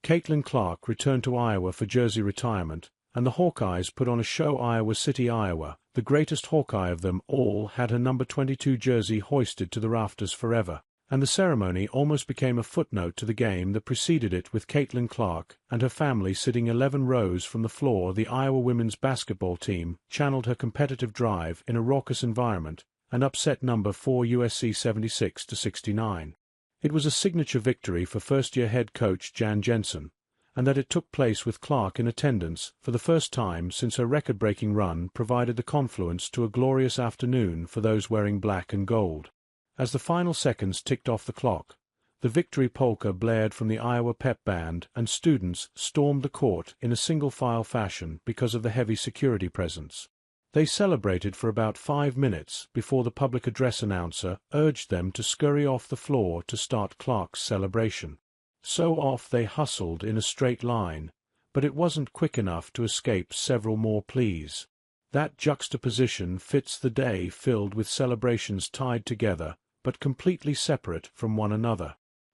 Caitlin Clark returned to Iowa for jersey retirement, and the Hawkeyes put on a show. Iowa City, Iowa, the greatest Hawkeye of them all, had her number 22 jersey hoisted to the rafters forever, and the ceremony almost became a footnote to the game that preceded it, with Caitlin Clark and her family sitting 11 rows from the floor. The Iowa women's basketball team channeled her competitive drive in a raucous environment and upset number 4 USC 76-69. It was a signature victory for first-year head coach Jan Jensen, and that it took place with Clark in attendance for the first time since her record-breaking run provided the confluence to a glorious afternoon for those wearing black and gold. As the final seconds ticked off the clock, the victory polka blared from the Iowa Pep Band, and students stormed the court in a single-file fashion because of the heavy security presence. They celebrated for about 5 minutes before the public address announcer urged them to scurry off the floor to start Clark's celebration. So off they hustled in a straight line, but it wasn't quick enough to escape several more pleas. That juxtaposition fits the day filled with celebrations tied together, but completely separate from one another.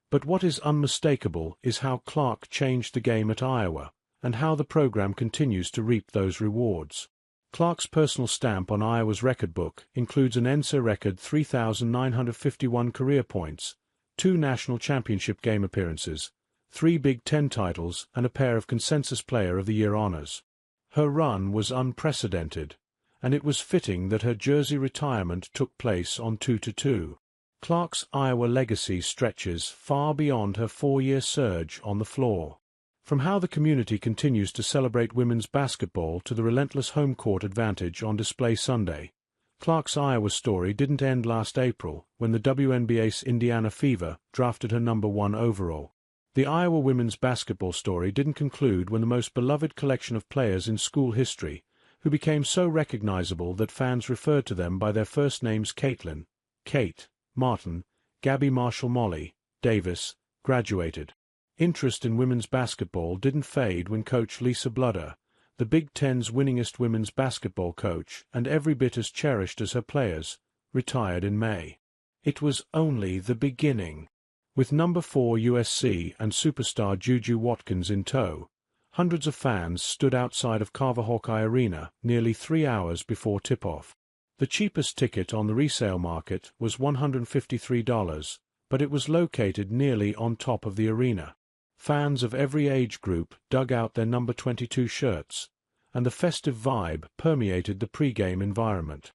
But what is unmistakable is how Clark changed the game at Iowa, and how the program continues to reap those rewards. Clark's personal stamp on Iowa's record book includes an NCAA record 3,951 career points, 2 national championship game appearances, 3 Big Ten titles, and a pair of Consensus Player of the Year honors. Her run was unprecedented, and it was fitting that her jersey retirement took place on 2-2. Clark's Iowa legacy stretches far beyond her 4-year surge on the floor. From how the community continues to celebrate women's basketball to the relentless home court advantage on display Sunday, Clark's Iowa story didn't end last April when the WNBA's Indiana Fever drafted her number 1 overall. The Iowa women's basketball story didn't conclude when the most beloved collection of players in school history, who became so recognizable that fans referred to them by their first names Caitlin, Kate, Martin, Gabby Marshall Molly, Davis, graduated. Interest in women's basketball didn't fade when coach Lisa Bludder, the Big Ten's winningest women's basketball coach and every bit as cherished as her players, retired in May. It was only the beginning. With number 4 USC and superstar Juju Watkins in tow, hundreds of fans stood outside of Carver Hawkeye Arena nearly 3 hours before tip-off. The cheapest ticket on the resale market was $153, but it was located nearly on top of the arena. Fans of every age group dug out their number 22 shirts, and the festive vibe permeated the pre-game environment.